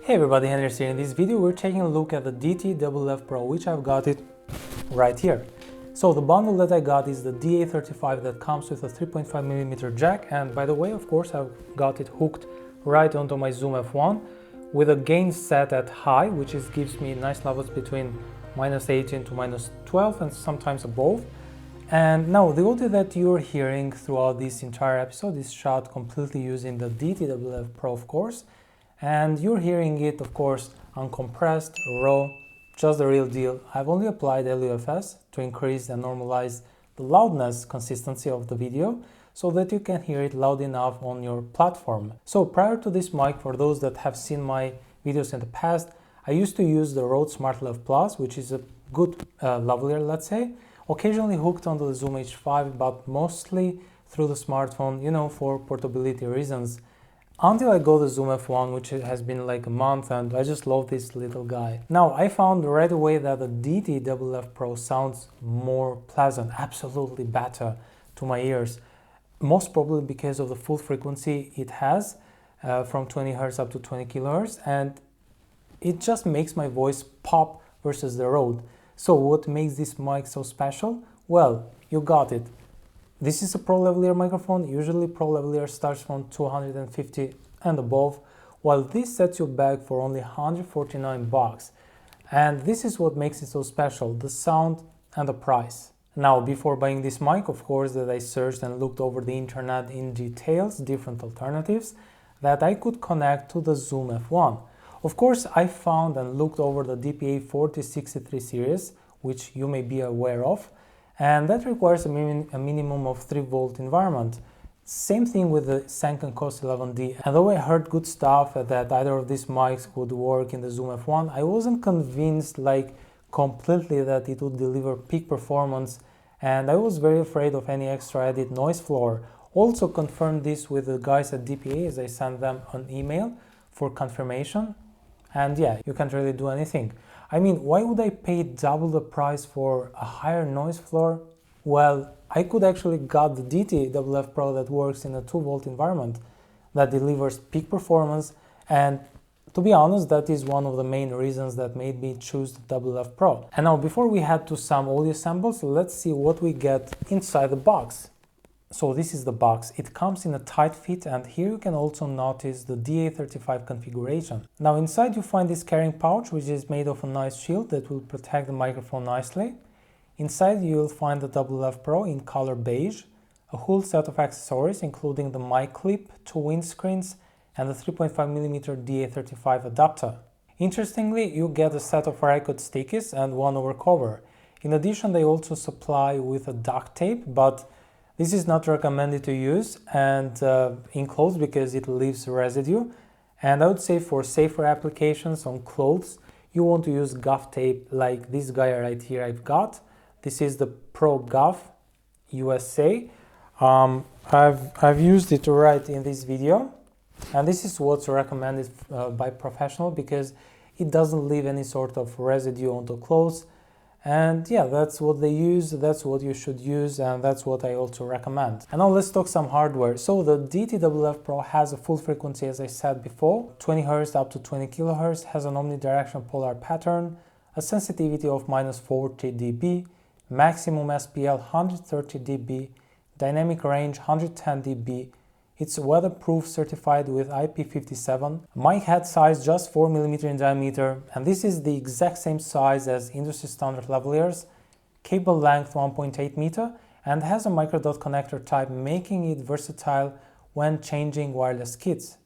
Hey everybody, Henry here. In this video we're taking a look at the Deity W.Lav Pro, which I've got it right here. So the bundle that I got is the DA35 that comes with a 3.5mm jack, and by the way, of course, I've got it hooked right onto my Zoom F1 with a gain set at high, which gives me nice levels between -18 to -12 and sometimes above. And now the audio that you're hearing throughout this entire episode is shot completely using the Deity W.Lav Pro, of course. And you're hearing it, of course, uncompressed, raw, just the real deal. I've only applied LUFS to increase and normalize the loudness consistency of the video so that you can hear it loud enough on your platform. So prior to this mic, for those that have seen my videos in the past, I used to use the Rode smartLav Plus, which is a good lavalier, let's say, occasionally hooked onto the Zoom H5, but mostly through the smartphone, for portability reasons. Until I got the Zoom F1, which has been like a month, and I just love this little guy. Now, I found right away that the Deity W.Lav Pro sounds more pleasant, absolutely better to my ears. Most probably because of the full frequency it has, from 20 Hz up to 20 kHz, and it just makes my voice pop versus the Rode. So what makes this mic so special? Well, you got it. This is a Pro Lavalier microphone. Usually Pro Lavalier starts from 250 and above, while this sets you back for only $149. And this is what makes it so special, the sound and the price. Now, before buying this mic, of course, that I searched and looked over the internet in details, different alternatives that I could connect to the Zoom F1. Of course, I found and looked over the DPA 4063 series, which you may be aware of, and that requires a minimum of 3-volt environment. Same thing with the Senk & Cos 11D. And though I heard good stuff that either of these mics would work in the Zoom F1, I wasn't convinced completely that it would deliver peak performance, and I was very afraid of any extra added noise floor. Also confirmed this with the guys at DPA as I sent them an email for confirmation. And yeah, you can't really do anything. I mean, why would I pay double the price for a higher noise floor? Well, I could actually got the Deity W.Lav Pro that works in a 2-volt environment that delivers peak performance, and to be honest, that is one of the main reasons that made me choose the W.Lav Pro. And now, before we head to some audio samples, let's see what we get inside the box. So this is the box. It comes in a tight fit, and here you can also notice the DA35 configuration. Now inside you find this carrying pouch, which is made of a nice shield that will protect the microphone nicely. Inside you will find the W.Lav Pro in color beige, a whole set of accessories including the mic clip, 2 windscreens, and the 3.5mm DA35 adapter. Interestingly, you get a set of record stickies and one overcover. In addition, they also supply with a duct tape, but this is not recommended to use and enclosed because it leaves residue. And I would say for safer applications on clothes, you want to use gaff tape like this guy right here I've got. This is the Pro Gaff USA. I've used it right in this video, and this is what's recommended by professional because it doesn't leave any sort of residue onto clothes. And yeah, that's what they use, that's what you should use, and that's what I also recommend. And now let's talk some hardware. So the Deity W.Lav Pro has a full frequency, as I said before, 20 Hz up to 20 kHz, has an omnidirectional polar pattern, a sensitivity of -40 dB, maximum SPL 130 dB, dynamic range 110 dB. It's weatherproof, certified with IP57. Mic head size just 4mm in diameter, and this is the exact same size as industry standard lavaliers. Cable length 1.8 meter and has a micro dot connector type, making it versatile when changing wireless kits.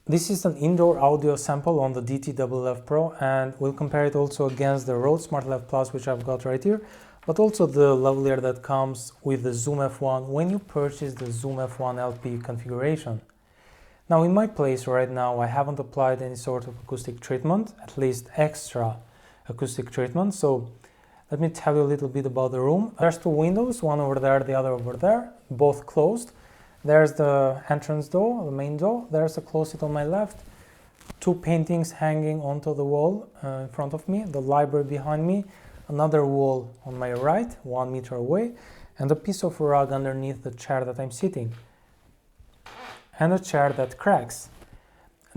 This is an indoor audio sample on the Deity W.Lav Pro, and we'll compare it also against the Rode smartLav Plus, which I've got right here, but also the lavalier that comes with the Zoom F1 when you purchase the Zoom F1 LP configuration. Now in my place right now, I haven't applied any sort of acoustic treatment, at least extra acoustic treatment. So let me tell you a little bit about the room. There's 2 windows, one over there, the other over there, both closed. There's the entrance door, the main door. There's a closet on my left. 2 paintings hanging onto the wall in front of me, the library behind me, another wall on my right, 1 meter away, and a piece of rug underneath the chair that I'm sitting, and a chair that cracks.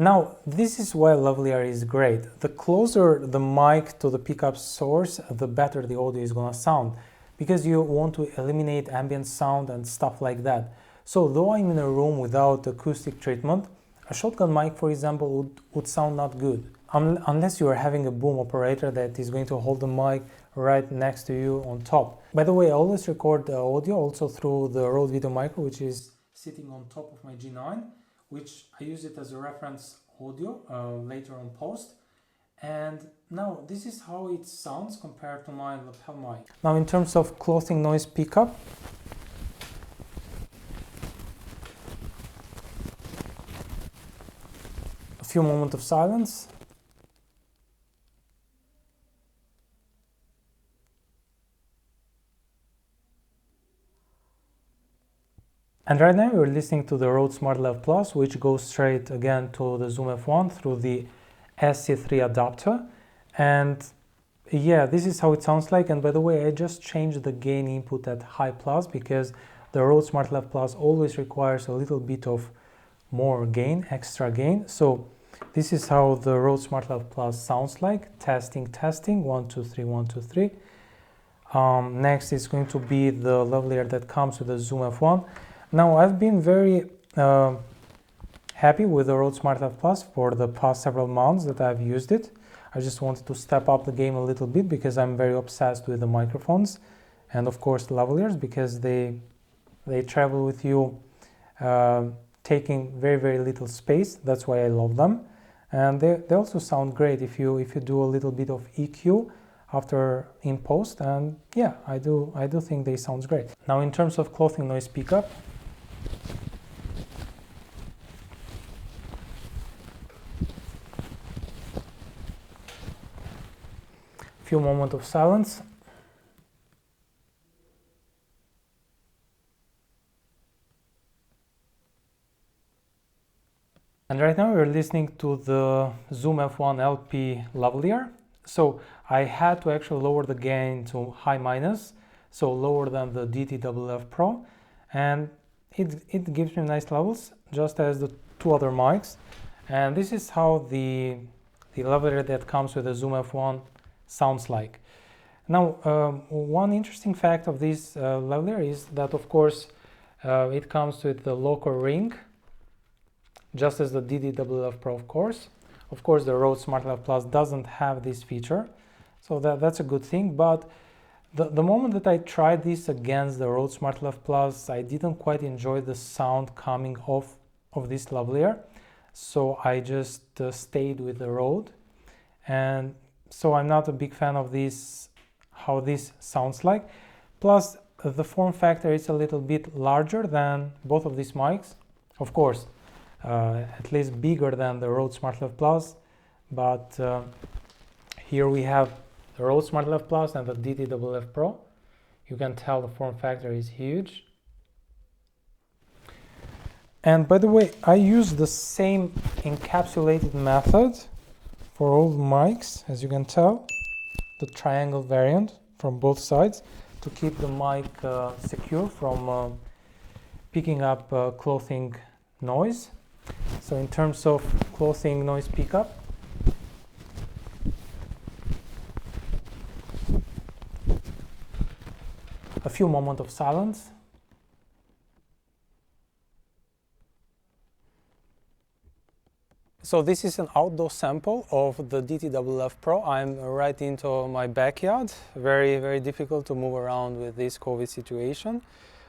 Now, this is why Lavalier is great. The closer the mic to the pickup source, the better the audio is gonna sound, because you want to eliminate ambient sound and stuff like that. So though I'm in a room without acoustic treatment, a shotgun mic, for example, would sound not good. Unless you are having a boom operator that is going to hold the mic right next to you on top. By the way, I always record the audio also through the Rode Video Micro, which is sitting on top of my G9, which I use it as a reference audio later on post. And now this is how it sounds compared to my lapel mic. Now in terms of clothing noise pickup, a few moments of silence. And right now you're listening to the Rode smartLav Plus, which goes straight again to the Zoom F1 through the SC3 adapter. And yeah, this is how it sounds like. And by the way, I just changed the gain input at high plus because the Rode smartLav Plus always requires a little bit of more gain, extra gain. So this is how the Rode smartLav Plus sounds like. Testing, 1, 2, 3, 1, 2, 3. Next is going to be the Lavalier that comes with the Zoom F1. Now, I've been very happy with the Rode smartLav Plus for the past several months that I've used it. I just wanted to step up the game a little bit because I'm very obsessed with the microphones and of course the Lavaliers, because they travel with you, taking very little space. That's why I love them. And they also sound great if you do a little bit of EQ after in post, and yeah, I do think they sound great. Now in terms of clothing noise pickup, few moments of silence. And right now we're listening to the Zoom F1 LP Lavalier. So I had to actually lower the gain to high minus, so lower than the Deity W.Lav Pro, and it gives me nice levels, just as the two other mics. And this is how the Lavalier that comes with the Zoom F1 sounds like. Now, one interesting fact of this Lavalier is that, of course, it comes with the local ring, just as the Deity W.Lav Pro, of course. Of course, the Rode smartLav Plus doesn't have this feature, so that's a good thing. But the moment that I tried this against the Rode smartLav Plus, I didn't quite enjoy the sound coming off of this Lavalier, so I just stayed with the Rode. And so I'm not a big fan of this, how this sounds like. Plus, the form factor is a little bit larger than both of these mics. Of course, at least bigger than the Rode smartLav Plus, but here we have the Rode smartLav Plus and the Deity W.Lav Pro. You can tell the form factor is huge. And by the way, I use the same encapsulated method for all the mics, as you can tell, the triangle variant from both sides, to keep the mic secure from picking up clothing noise. So in terms of clothing noise pickup, a few moments of silence. So this is an outdoor sample of the Deity W.Lav Pro. I'm right into my backyard. Very difficult to move around with this COVID situation.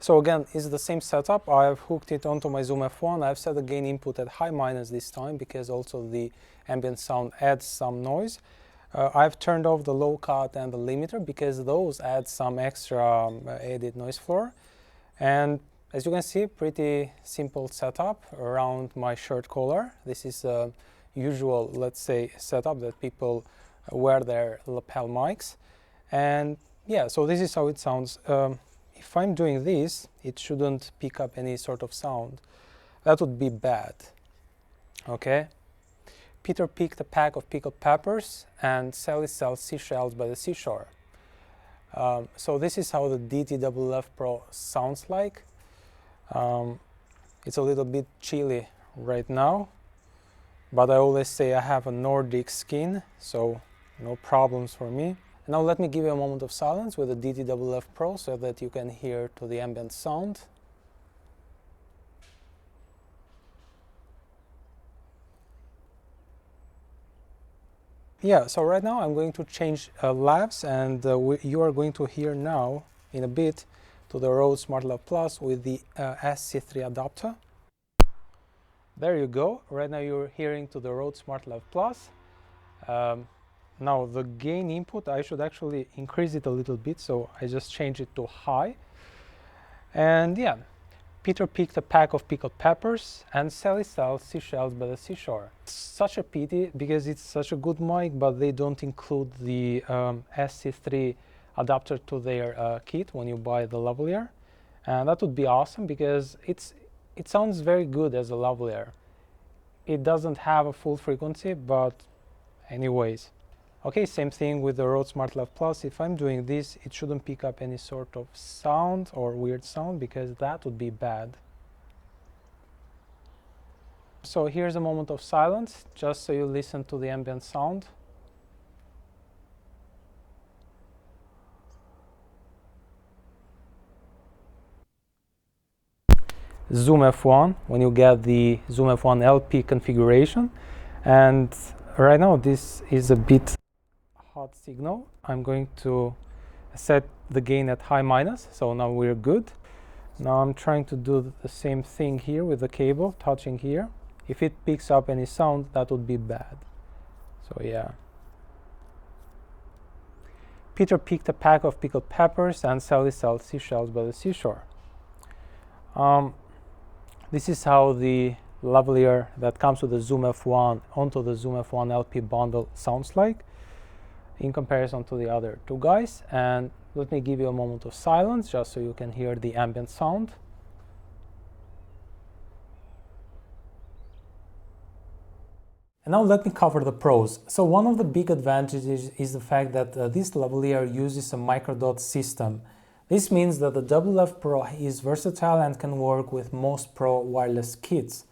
So again, it's the same setup. I've hooked it onto my Zoom F1. I've set the gain input at high minus this time because also the ambient sound adds some noise. I've turned off the low cut and the limiter because those add some extra added noise floor. And as you can see, pretty simple setup around my shirt collar. This is a usual, let's say, setup that people wear their lapel mics. And yeah, so this is how it sounds. If I'm doing this, it shouldn't pick up any sort of sound. That would be bad. Okay? Peter picked a pack of pickled peppers and Sally sells seashells by the seashore. So this is how the Deity W.Lav Pro sounds like. It's a little bit chilly right now. but I always say I have a Nordic skin, so no problems for me. And now let me give you a moment of silence with the Deity W.Lav Pro so that you can hear to the ambient sound. Yeah, so right now I'm going to change lavs, and you are going to hear now in a bit to the Rode smartLav Plus with the SC3 adapter. There you go. Right now you're hearing to the Rode smartLav Plus. Now the gain input, I should actually increase it a little bit, so I just change it to high. And yeah, Peter picked a pack of pickled peppers and Sally sells seashells by the seashore. It's such a pity because it's such a good mic, but they don't include the SC3 adapter to their kit when you buy the Lavalier. And that would be awesome because it sounds very good as a Lavalier. It doesn't have a full frequency, but anyways. Okay, same thing with the Rode smartLav Plus. If I'm doing this, it shouldn't pick up any sort of sound or weird sound because that would be bad. So here's a moment of silence, just so you listen to the ambient sound. Zoom F1 when you get the Zoom F1 LP configuration, and right now this is a bit hot signal. I'm going to set the gain at high minus, so now we're good. Now I'm trying to do the same thing here with the cable, touching here. If it picks up any sound, that would be bad. So yeah. Peter picked a pack of pickled peppers and Sally sells seashells by the seashore. This is how the Lavalier that comes with the Zoom F1 onto the Zoom F1 LP bundle sounds like in comparison to the other two guys. And let me give you a moment of silence just so you can hear the ambient sound. And now let me cover the pros. So one of the big advantages is the fact that this Lavalier uses a microdot system. This means that the W.Lav Pro is versatile and can work with most Pro wireless kits.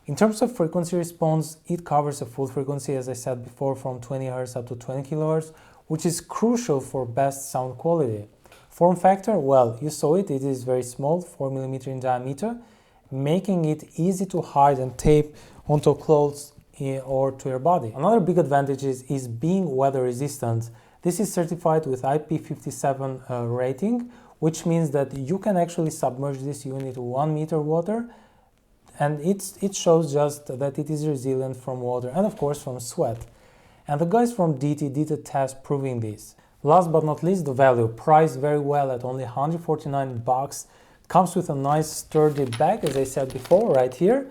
In terms of frequency response, it covers a full frequency, as I said before, from 20 Hz up to 20 kHz, which is crucial for best sound quality. Form factor, well, you saw it, it is very small, 4 mm in diameter, making it easy to hide and tape onto clothes or to your body. Another big advantage is being weather resistant. This is certified with IP57 rating, which means that you can actually submerge this unit to 1 meter water, and it shows just that it is resilient from water and of course from sweat. And the guys from Deity did a test proving this. Last but not least, the value, priced very well at only $149. Comes with a nice sturdy bag, as I said before, right here.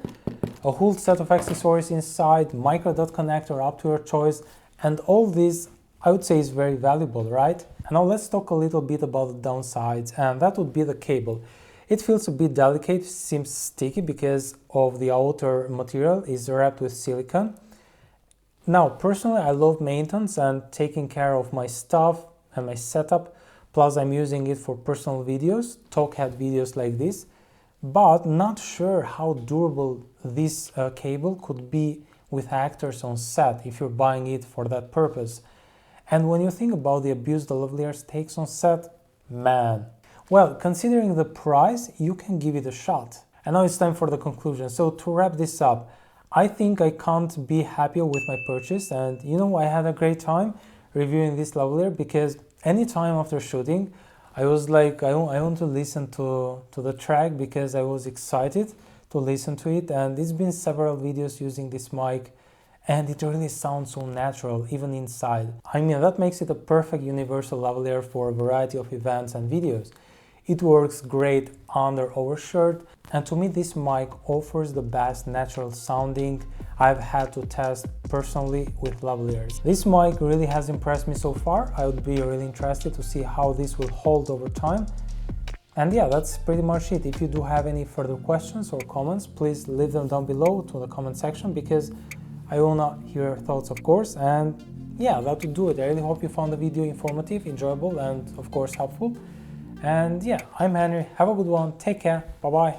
A whole set of accessories inside, microdot connector up to your choice, and all this I would say is very valuable, right? And now let's talk a little bit about the downsides, and that would be the cable. It feels a bit delicate, seems sticky because of the outer material is wrapped with silicone. Now, personally, I love maintenance and taking care of my stuff and my setup, plus I'm using it for personal videos, talk head videos like this, but not sure how durable this cable could be with actors on set if you're buying it for that purpose. And when you think about the abuse the Lavalier takes on set, man. Well, considering the price, you can give it a shot. And now it's time for the conclusion. So to wrap this up, I think I can't be happier with my purchase, and you know, I had a great time reviewing this Lavalier because anytime after shooting, I was like, I want to listen to the track because I was excited to listen to it, and it's been several videos using this mic and it really sounds so natural even inside. I mean, that makes it a perfect universal lavalier for a variety of events and videos. It works great under overshirt, and to me this mic offers the best natural sounding I've had to test personally with lavaliers. This mic really has impressed me so far. I would be really interested to see how this will hold over time. And yeah, that's pretty much it. If you do have any further questions or comments, please leave them down below to the comment section because I will not hear your thoughts, of course. And yeah, that would do it. I really hope you found the video informative, enjoyable, and of course helpful. And yeah, I'm Henry. Have a good one. Take care. Bye-bye.